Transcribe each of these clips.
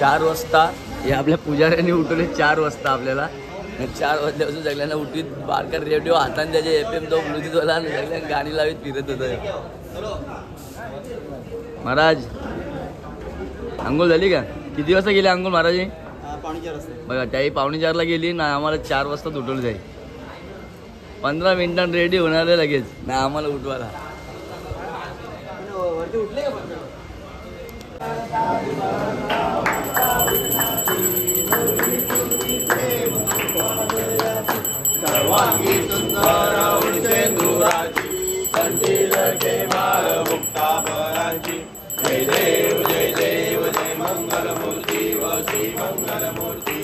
4 वाजता हे आपल्या पुजाऱ्यांनी उठवले 4 वाजता आपल्याला. 4 वाजल्यापासून सगळ्यांना उठवीत बारकर रेडिओ हाताने त्याचे FM तो ब्लूटूथवाला सगळ्यांना गाणी लावीत फिरत होतं. महाराज अंघोळ झाली का? किती वाजता गेले अंघोळ महाराज? 4:45 वाजता. बघा त्याही 4:45ला गेली ना, आम्हाला 4 वाजता उठवलं जाईल. 15 मिनिटांनी रेडी होणार आहे लगेच ना आम्हाला उठवायला. वरती उठले का? सर्वांगी सुंदर उडसेंदुराची कंठील केमाळ मुक्तापराची. जय देव जय देव जय मंगलमूर्ती व श्री मंगलमूर्ती.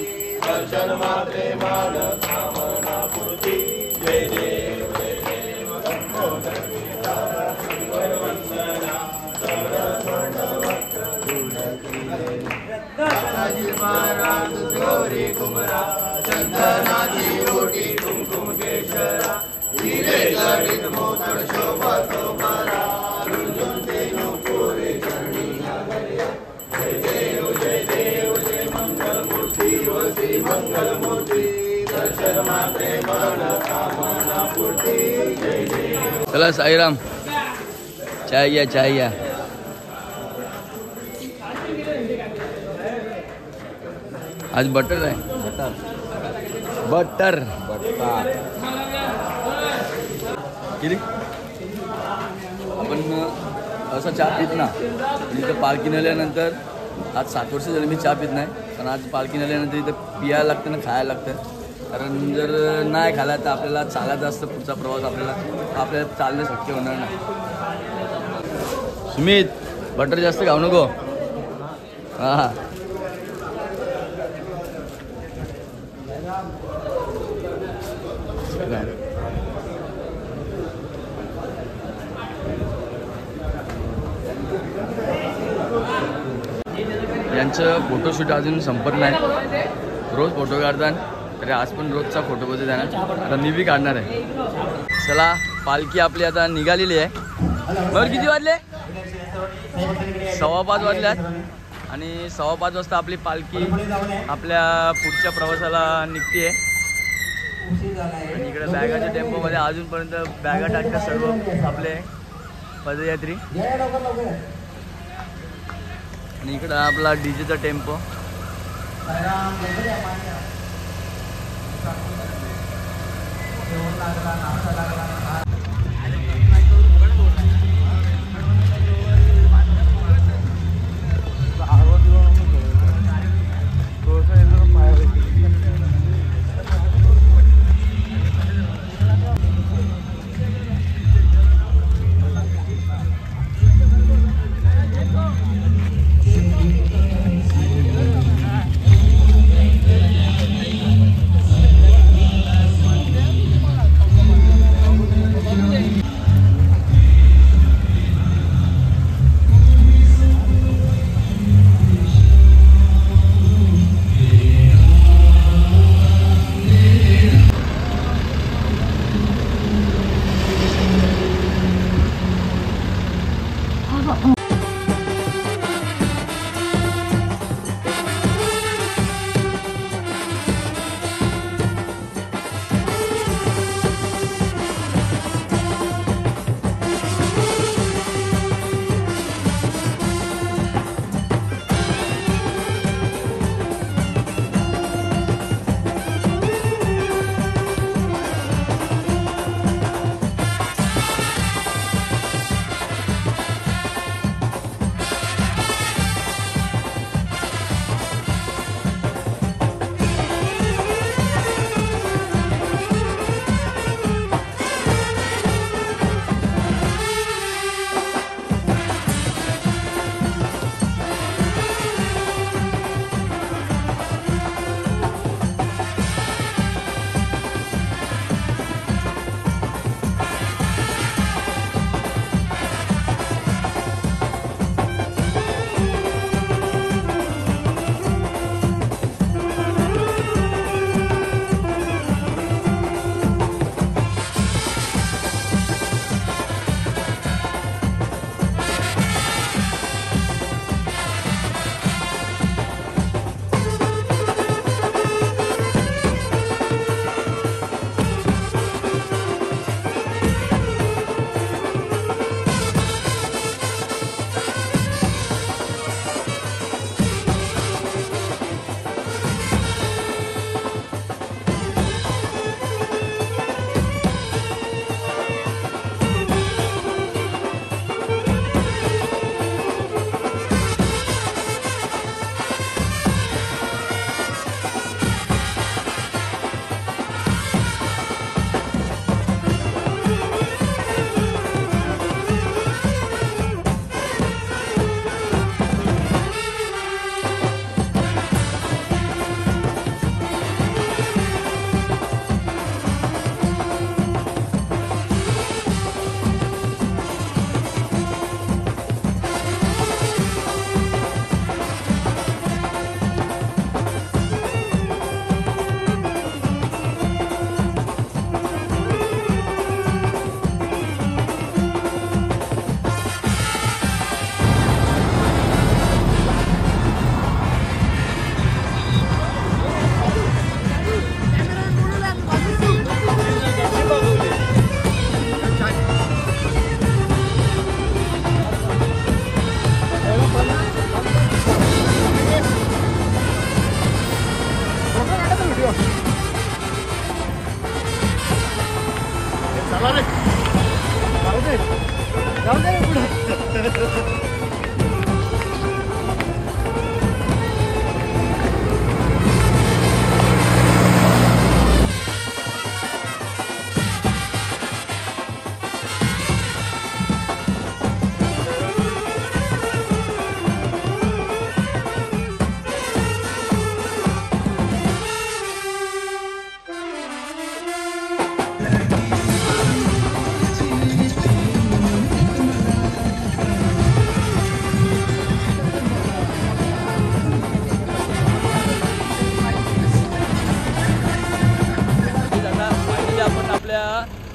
दर्शन मात्रे मान कामना पूर्ती. जय देव जय देव महाराज गौरी कुमरा चंदनाची ओटी कुमकुम केशरा. हिरे जडित मोतळ शोभा तोमरा. रुंजून तेनो पुरे चरणी नगर्या. जय देव जय देव जय मंगलमूर्ती व श्री मंगलमूर्ती. दर्शन मात्रे मन कामना पूर्ती. जय देव. चला साईराम चाय घ्या चाय घ्या. आज बटर आहे. बटर किती आपण असा चहा पित ना. इथं पालखी आल्यानंतर आज 7 वर्ष झाली मी चहा पित नाही. पण आज पालखी आल्यानंतर इथं पियायला लागतं ना, खायला लागतं. कारण जर नाही खायला तर आपल्याला चालायचं असतं. पुढचा प्रवास आपल्याला चालणं शक्य होणार नाही. सुमित बटर जास्त खाऊ नको. हां यांचं फोटोशूट अजून संपत नाही. रोज फोटो काढतात. तरी आज पण रोजचा फोटो बघते जाणार. आता मी बी काढणार आहे. चला पालखी आपली आता निघालेली आहे. बरं किती वाजले? 5:15 वाजल्यात. आणि 5:15 वाजता आपली पालखी आपल्या पुढच्या प्रवासाला निघते. आणि इकडे बॅगाच्या टेम्पोमध्ये अजूनपर्यंत बॅगा टाकतात सर्व आपले पदयात्री. आणि इकडं आपला डीजेचा टेम्पो.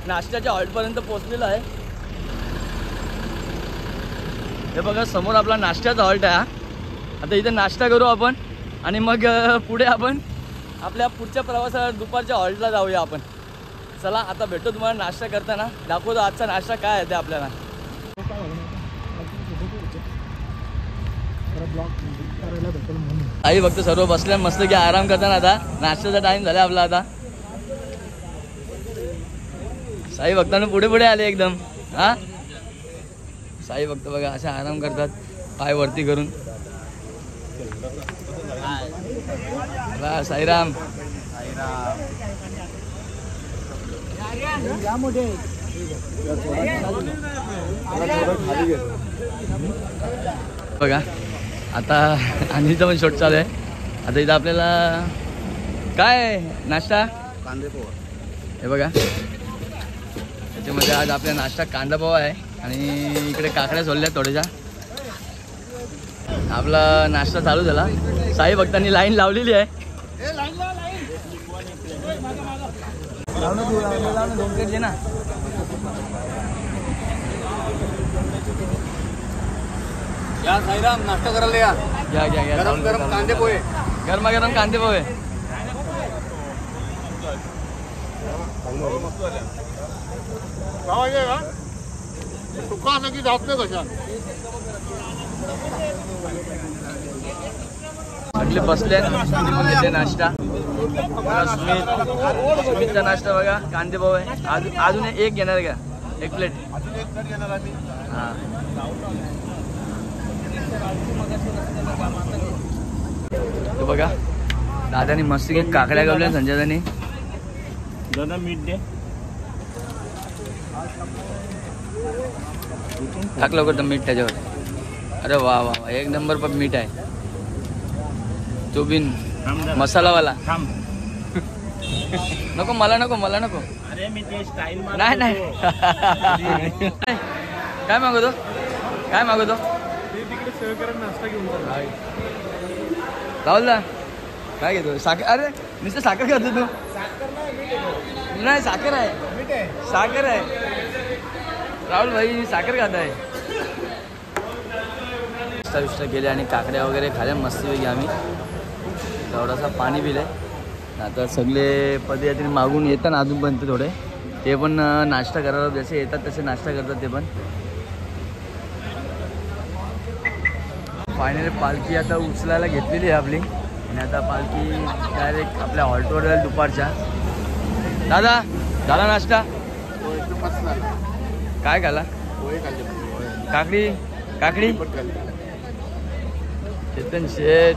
नाश्त्याच्या हॉल्टपर्यंत पोहोचलेलो आहे। हे बघा समोर आपला नाश्त्याचा हॉल्ट आहे हा। आता इथे नाश्ता करू आपण आणि मग पुढे आपण आपल्या पुढच्या प्रवासाला दुपारच्या हॉल्टला जाऊया आपण। चला आता भेटतो तुम्हाला नाश्ता करताना, दाखवतो आजचा नाश्ता काय आहे ते आपल्याला। आई फक्त सर्व बसल्या मस्त की आराम करताना, आता नाश्त्याचा टाइम झाला आपला आता। साई भक्तांना पुढे पुढे आले एकदम। हा साई भक्त बघा असे आराम करतात पाय वरती करून। साईराम बघा आता आणीचा पण शॉट चालू आहे। आता इथं आपल्याला काय नाश्ता कांदे पोहा, हे बघा त्याच्यामध्ये आज आपला नाश्ता कांदा पोहा आहे आणि इकडे काकड्या सोडल्या थोड्याशा। आपला नाश्ता चालू झाला, साई भक्तांनी लाईन लावलेली आहे। ना या साईराम नाश्ता करायला या। घ्या घ्या घ्या, गरम गरम कांदे पोहे, गरमागरम कांदे पोहे। सुका की जात नाही कशा सगळे बसले नाश्ता। सुमितचा नाश्ता बघा कांदे पोहे, अजून एक घेणार का? एक प्लेट हां। तो बघा दादानी मस्त की काकड्या गावल्या संजयदानी। दादा मीठ दे, टाक लवकर मीठ त्याच्यावर। अरे वा वा वा, एक नंबर पण मीठ आहे तो बिन मसालावाला। नको मला नको, मला नको। अरे मी ते स्टाईल नाही नाही काय मागवतो, काय मागवतो? तिकडे सहकार्य नाश्ता घेऊन राहुल दा काय घेतो? साखर? अरे नुसतं साखर खातो तू? नाही साखर आहे, साखर आहे राहुल भाई, साखर खात आहे। नाश्ता केले आणि काकड्या वगैरे खाल्या मस्तपैकी आम्ही, थोडासा पाणी पिलंय। आता सगळे पदयात्रे मागून येतात अजूनपर्यंत थोडे, ते पण नाश्ता करायला जसे येतात तसे नाश्ता करतात ते पण। फायनली पालखी आता उचलायला घेतलेली आहे आपली आणि आता पालखी डायरेक्ट आपल्या हॉल्टवर जाईल दुपारच्या। दादा झाला नाश्ता? काय खाला? काकडी, काकडी। चेतन शेठ,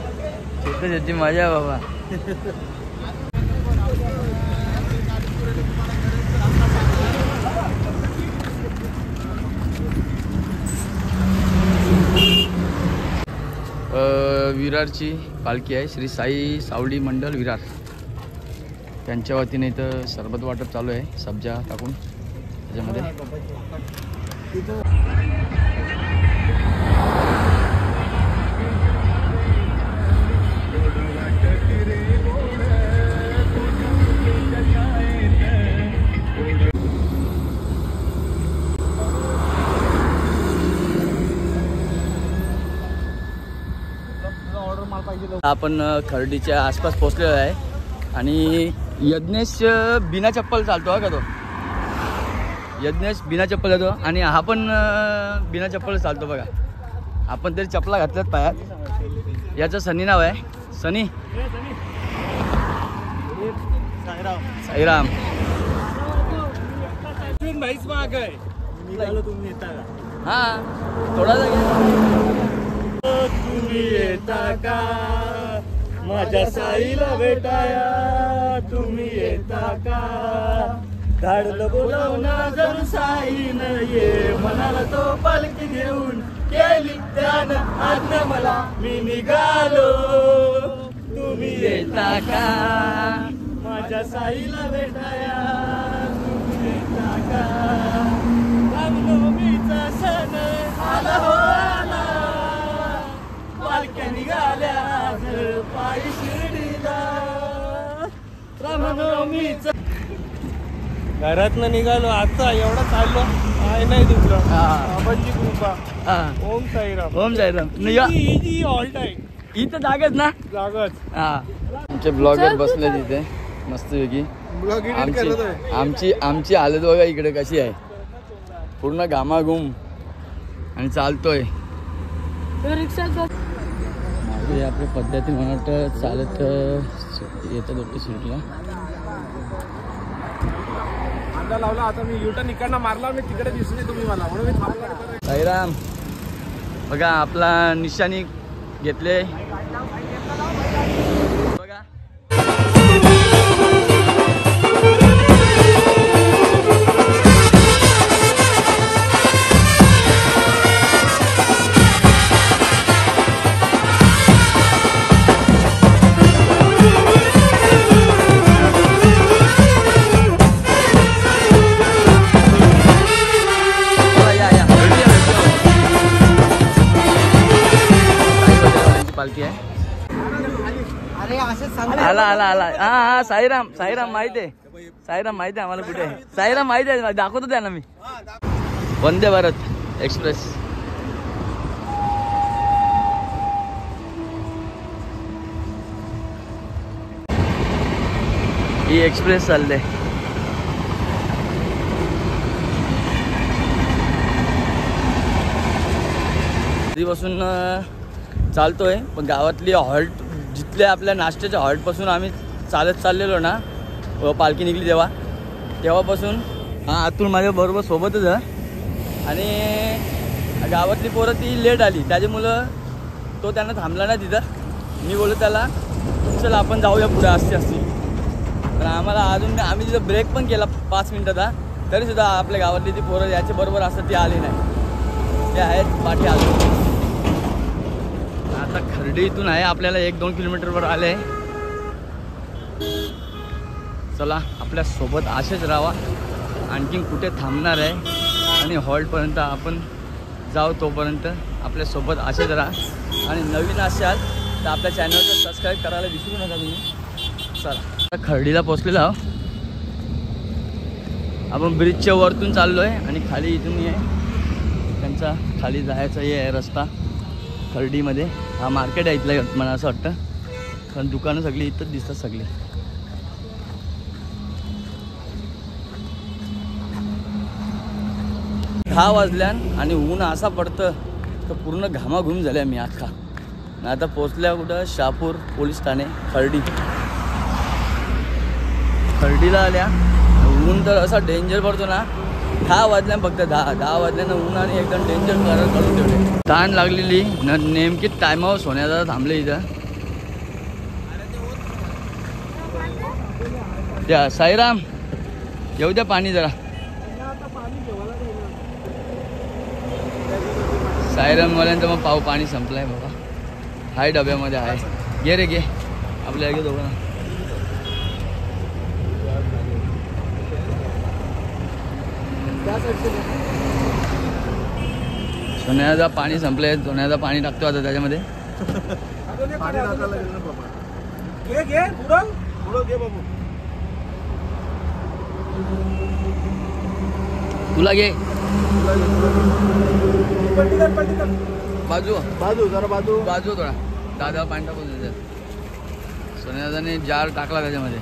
चेतन शेठची मजा आहे बाबा। विरारची पालखी आहे, श्री साई सावली मंडल विरार, त्यांच्या वतीने इथं सरबत वाटप चालू आहे सब्जा टाकून त्याच्यामध्ये। आपण खर्डीच्या आसपास पोहोचलेलो आहे आणि यज्ञेश बिना चप्पल चालतो हा का तो? यज्ञेश बिना चप्पल येतो आणि हा पण बिना चप्पल चालतो बघा। आपण तरी चपला घातल्यात पायात। याचं सनी नाव आहे, सनी साईराम। हा थोडा तुम्ही येता का माझ्या साईला भेटाया, तुम्ही येता का? धाडलं बोलावना जर साईन ये म्हणाला तो पालखी घेऊन, केली त्यान आज्ञा मला मी निघालो। तुम्ही येता का माझ्या साईला भेटाया, तुम्ही येता का? रामनवमीचा सण आला हो आला, पालख्या निघाल्या आज पायी शिर्डीला। रामनवमीचा घरातनं निघालो आता एवढा चाललो काय नाही दुसरं. बाबांची कृपा. ओम साईराम. ओम साईराम. ही हॉल्ट आहे इथं जागच ना. जागच. हा आमचे ब्लॉगर बसले तिथे मस्तपैकी. आमची हालत बघा इकडे कशी आहे. पूर्ण घामाघूम आणि चालतोय. मागे आपल्या पद्धती म्हणत चालत येतात वाटतं सीटला. लावला आता मी युटर्न इकडनं मारला मी तिकडे दिसले तुम्ही मला म्हणून मी थांबलो. साईराम बघा आपला निशाणी घेतले बघा. पालखी आहे. आला आला आला. हा हा साईराम. साईराम माहिती आहे. साईराम माहिती आहे आम्हाला कुठे आहे. साईराम माहिती आहे दाखवतो त्यांना मी. वंदे भारत एक्सप्रेस. ही एक्सप्रेस चालले. बसून चालतोय पण गावातली हॉल्ट जिथले आपल्या नाश्त्याच्या हॉल्टपासून आम्ही चालत चाललेलो ना पालखी निघली तेव्हापासून हा आतून माझ्या बरोबर सोबतच आहे. आणि गावातली पोरं ती लेट आली त्याच्यामुळं तो त्यांना थांबला ना तिथं. मी बोललो त्याला चल आपण जाऊया पुढे असती. तर आम्हाला अजून आम्ही तिथं ब्रेक पण केला 5 मिनिटाचा तरीसुद्धा आपल्या गावातली ती पोरं याच्या बरोबर असतात ती आली नाही. ते आहेत पाठी आलो. आता खर्डी इथून आहे आपल्याला 1-2 किलोमीटरवर आले. चला आपल्या सोबत असेच राहा. आणखीन कुठे थांबणार आहे आणि हॉल्टपर्यंत आपण जाऊ तोपर्यंत आपल्या सोबत असेच राहा. आणि नवीन असाल तर आपल्या चॅनलला सबस्क्राईब करायला विसरू नका तुम्ही. चला आता खर्डीला पोचलेलो आहोत. आपण ब्रिजच्या वरतून चाललो आहे आणि खाली इथून आहे त्यांचा खाली जायचा हे आहे रस्ता खर्डीमध्ये. हा मार्केट आहे इथलं मला असं वाटतं कारण दुकानं सगळी इथंच दिसतात सगळी. दहा वाजल्यान आणि ऊन असा पडतं तर पूर्ण घामाघूम झाल्या मी अख्खा. आता पोचल्या कुठं शहापूर पोलीस ठाणे खर्डीला आल्या. ऊन तर असा डेंजर पडतो ना. 10 वाजल्या फक्त 10 वाजल्यानं ऊन आणि एकदम डेंजर करून ठेवले. ताण लागलेली नेमकी टायमावर सोन्याचा थांबले इथं. त्या साईराम येऊ द्या पाणी जरा. साईरामवाल्यांचं मग पाणी संपलाय बाबा. हाय डब्यामध्ये आहे. घे रे घे आपल्या घे दोघं. सोन्याचा पाणी संपलंय. सोन्याचा पाणी टाकतो आता त्याच्यामध्ये. तुला घे बाजू थोडा दादा पाणी टाकून देतात. सोन्याने जार टाकला त्याच्यामध्ये.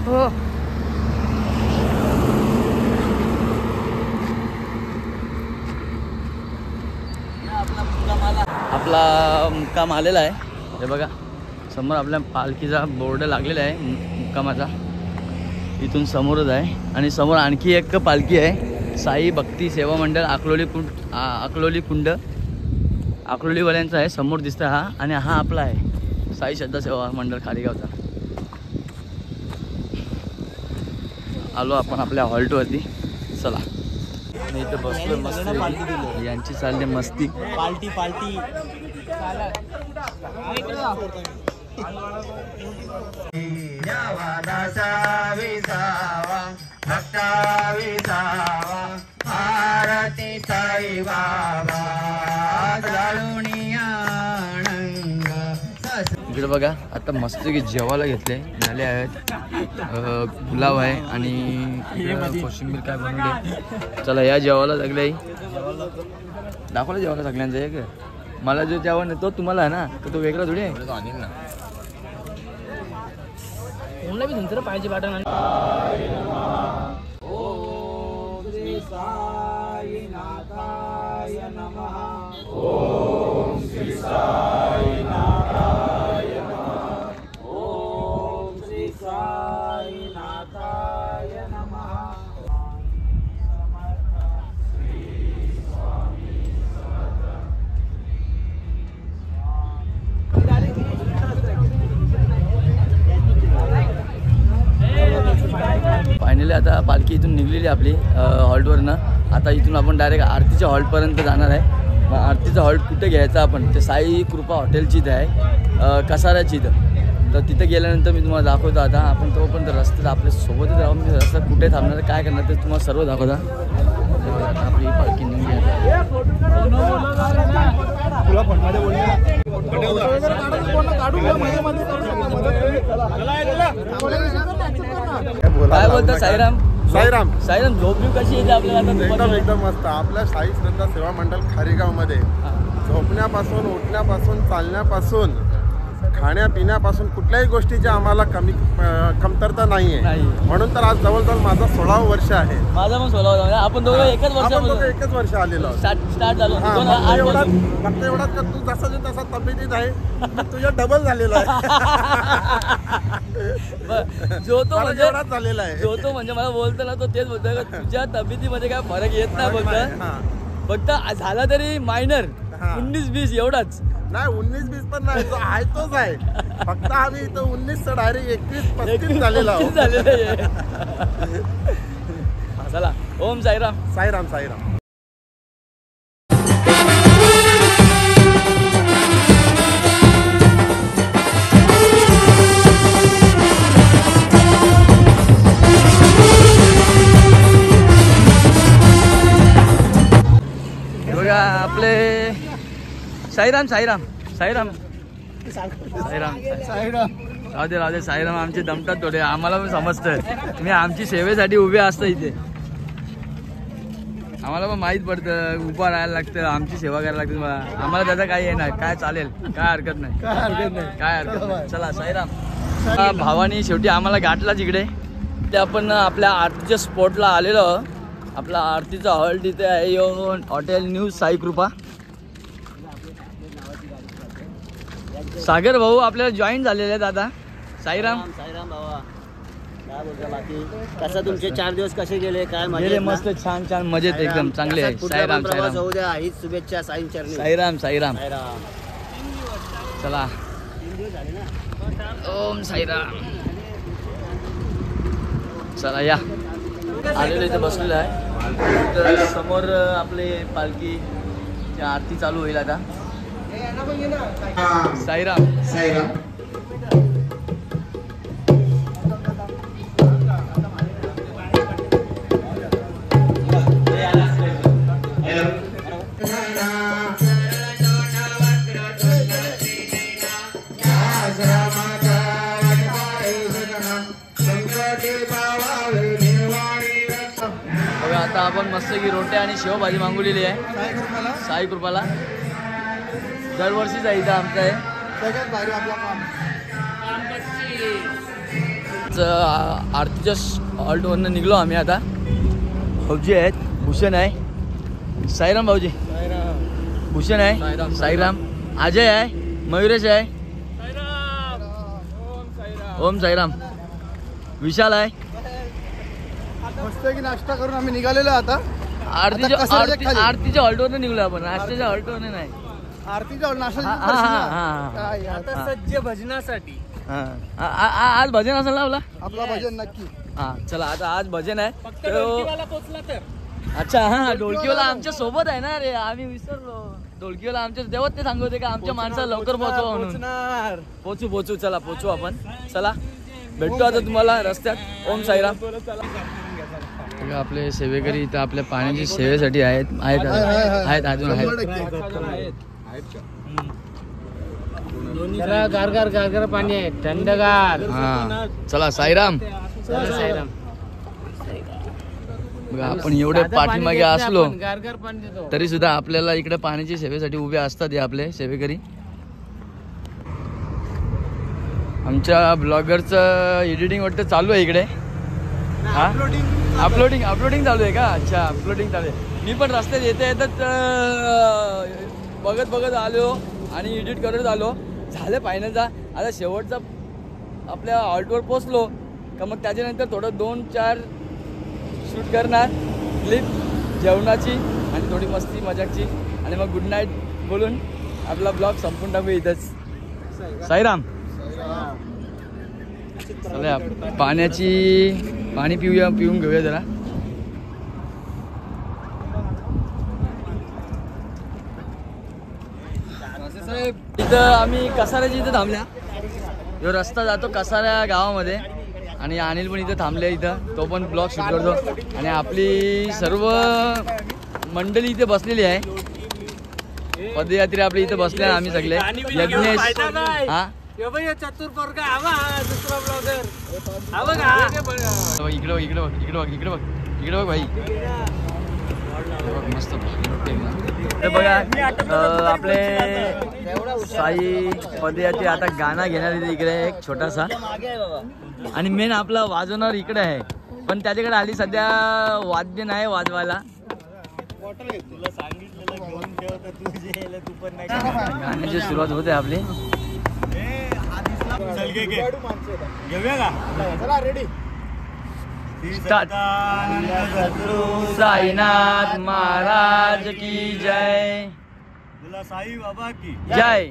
हो आपला मुक्काम आलेला आहे. हे बघा समोर आपल्या पालखीचा बोर्ड लागलेला आहे मुक्कामाचा. इथून समोरच आहे. आणि समोर आणखी एक पालखी आहे साई भक्ती सेवा मंडळ अकलोली कुंड अकलोलीवाल्यांचा आहे. समोर दिसतं हा. आणि हा आपला आहे साई श्रद्धा सेवा मंडळ खारीगावचा. आलो आपण आपल्या हॉल्टवरती. चला मी इथं बसलो मस्त. यांची चालली मस्ती. पार्टी भक्ता विसावा साई बाबा इकडे बघा आता मस्त की जेवायला घेतले झाले आहेत पुलाव आहे आणि कोशिंबीर काय बनवले. चला या जेवायला लागले दाखवलं जेवायला सगळ्यांचं आहे का. मला जो जेवण आहे तो तुम्हाला आहे ना तर तो वेगळा थोडी आहे. मुला बी तुमचं पाहिजे पाठवून. ओम श्री साईनाथाय नमः. ओम श्री साईनाथाय नमः. ओम श्री साईनाथाय नमः. फायनली आता पालखी इथून निघलेली आपली हॉल्टवरनं. आता इथून आपण डायरेक्ट आरतीच्या हॉल्टपर्यंत जाणार आहे. मग आरतीचा हॉल्ट कुठे घ्यायचा आपण ते साई कृपा हॉटेलची इथं आहे कसाऱ्याची इथं. तर तिथे गेल्यानंतर मी तुम्हाला दाखवतो. आता आपण तोपर्यंत रस्त्यात आपल्या सोबतच राहून मी रस्ता कुठे थांबणार काय करणार ते तुम्हाला सर्व दाखवता. आपली पालखी निघली काय बोलता साईराम. साईराम साईराम झोप कशी येते आपल्याला. एकदम एकदम मस्त. आपल्या साई श्रद्धा सेवा मंडळ खारीगाव मध्ये झोपण्यापासून उठण्यापासून चालण्यापासून खाण्यापिण्यापासून कुठल्याही गोष्टीची आम्हाला कमतरता नाहीये. म्हणून तर आज जवळजवळ माझं 16वं वर्ष आहे. माझा पण 16 आपण दोघं एकच वर्ष आलेलो स्टार्ट झालो. फक्त एवढाच का तू जसा तसा तब्येतीत आहे तुझ्या डबल झालेला आहे. जो तो म्हणजे एवढाच झालेला आहे. जो तो म्हणजे मला बोलतो ना तो तेच बोलतो का तुझ्या तब्येतीमध्ये काय फरक येत नाही फक्त झाला तरी मायनर 19-20 एवढाच नाही. 19-20 पण नाही. जो आहे तोच आहे. फक्त आम्ही इथं 19 डायरेक्ट 21-35 झालेला आहोत. चला ओम साईराम. साईराम साईराम. बघा आपले साईराम साईराम साईराम साईराम राधे साईराम आमचे दमतात थोडे. आम्हाला पण समजतं तुम्ही आमची सेवेसाठी उभे असता इथे. आम्हाला पण माहीत पडतं उभं राहायला लागतं आमची सेवा करायला लागते. आम्हाला त्याचा काही हे नाही काय चालेल काय हरकत नाही काय हरकत नाही. चला साईराम. भावानी शेवटी आम्हाला गाठला इकडे ते आपण आपल्या आरतीच्या स्पॉटला आलेलो. आपला आरतीचा हॉल्ट इथे आहे हॉटेल न्यू साई कृपा. सागर भाऊ आपल्याला जॉईन झालेले आहेत आता. साईराम. साईराम बाबा काय बोलता बाकी कसं तुमचे 4 दिवस कसे गेले काय गेले मस्त छान छान मजेत एकदम चांगले आहे. साईराम साईराम होऊ द्या हीच शुभेच्छा साईं चरणी. साईराम साईराम. चला 3 दिवस झाले ना. ओम साईराम. चला या आलेलो इथे बसलेलं आहे. तर समोर आपले पालखी आरती चालू होईल आता. साईराम साईराम. आता आपण मस्त की रोट्या आणि शेवभाजी मागवलेली आहे साई कृपाला. दरवर्षीच आहे इथं आमचं आहे. आरतीच्या हॉल्टवरनं निघलो आम्ही आता. भाऊजी आहेत भूषण आहे साईराम भाऊजी. भूषण आहे साईराम. अजय आहे मयुरेश आहे ओम साईराम. विशाल आहे. मस्त की नाश्ता करून आम्ही निघालेलो आता. आरतीच्या हॉल्टवरनं निघलो आपण. नाश्त्याच्या हॉल्टवरनं नाही आरतीच्या नाश्ता सज्ज भजनासाठी. आज भजन असेल लावला आपला भजन नक्की. हा चला आता आज भजन आहे. अच्छा हा ढोलकीवाला आमच्या सोबत आहे ना रे. आम्ही विसरलो ढोलकीवाला आमच्या तेव्हा ते सांगत होते का आमच्या माणसाला लवकर पोहोचवा म्हणून. पोचू चला पोचू आपण. चला भेटतो आता तुम्हाला रस्त्यात. ओम साईराम. आपले सेवेकरी इथं आपल्या पाण्याची सेवेसाठी आहेत अजून आहेत. गारगार पाणी आहे, थंडगार. हा चला साईराम. बघा आपण एवढे पाठीमागे असलो गारगार पाणी देतो तरी सुद्धा आपल्याला इकडे पाण्याची सेवेसाठी उभे असतात हे आपले सेवेकरी. आमच्या ब्लॉगरचं एडिटिंग वाटतं चालू आहे इकडे. हा अपलोडिंग चालू आहे का? अच्छा अपलोडिंग चालू आहे. मी पण रस्त्यात येतात बघत आलो आणि एडिट करत आलो. झालं फायनलचा आता शेवटचा आपल्या हॉल्टवर पोचलो का मग त्याच्यानंतर थोडं 2-4 शूट करणार क्लिप जेवणाची आणि थोडी मस्ती मजाकची आणि मग गुड नाईट बोलून आपला ब्लॉग संपून टाकू इथंच. साईराम. चला पाणी पिऊन घेऊया जरा. इथं आम्ही कसाऱ्याच्या इथं थांबल्या. जो रस्ता जातो कसाऱ्या गावामध्ये आणि अनिल पण इथं थांबले. इथं तो पण ब्लॉग शूट करतो आणि आपली सर्व मंडळी इथे बसलेली आहे. पदयात्री आपली इथं बसले आम्ही सगळे. यज्ञेश हा चतुर पोरगा आवा दुसरा ब्लॉगर इकडे बघ भाई. मस्त तर बघा आपले साई पदयात्री आता गाणं घेणार इकडे एक छोटासा आणि मेन आपला वाजवणार इकडे आहे पण त्याच्याकडे आली सध्या वाद्य नाही वाजवायला. गाण्याची सुरुवात होते आपली. साईनाथ महाराज की जय. साई बाबा की जय.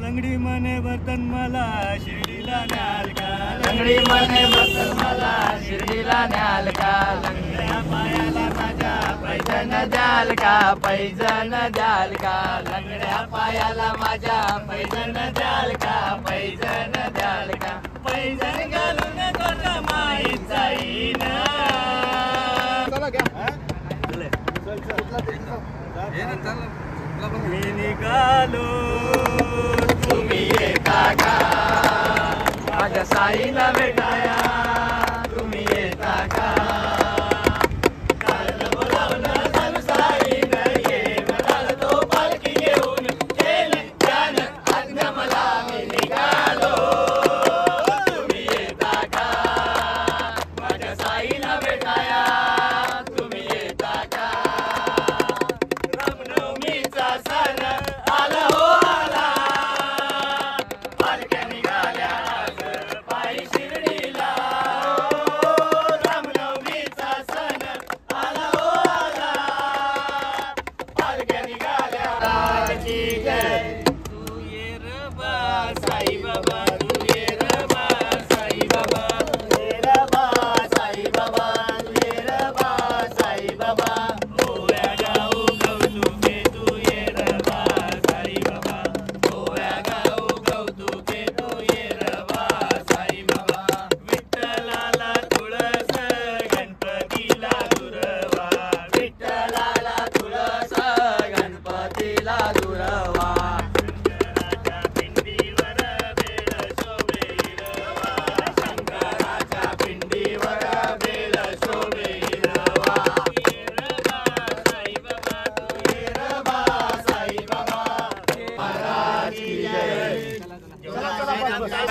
लंगडी मने बर्तन मला शिर्डीला न्याल का. लंगडी मने बर्तन मला शिर्डीला न्याल का. लंगड्या पायाला माझ्या पैजन द्याल का. पैजन द्याल का. लंगड्या पायाला माझ्या पैजन द्याल का. पैजन द्याल का. पैजण घालून कोणा माहीत जाईन. मी निघालो तुम्ही येता का. माझ्या साईला भेटाया तुम्ही येता का.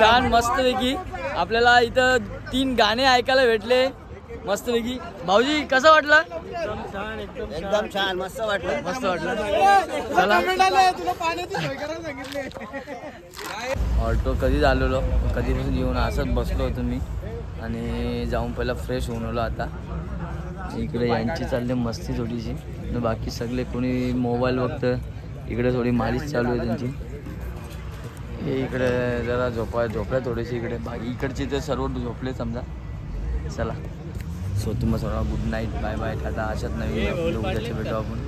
छान मस्तपैकी आपल्याला इथं 3 गाणे ऐकायला भेटले मस्तपैकी. भाऊजी कसं वाटलं? एकदम छान मस्त वाटलं. चला ऑल्टो कधीच आलेलो कधीपासून येऊन असंच बसलो होतो मी आणि जाऊन पहिला फ्रेश होऊन आलो. आता इकडे यांची चालली मस्ती थोडीशी. बाकी सगळे कोणी मोबाईल बघतं. इकडे थोडी मालिश चालू आहे त्यांची. हे इकडे जरा झोपल्या थोडेसे इकडे. बाकी इकडचे तर सर्व झोपले समजा. चला सो तुम्हाला सर्व गुड नाईट बाय बाय. आता अशाच नवीन उद्याचे भेटू आपण.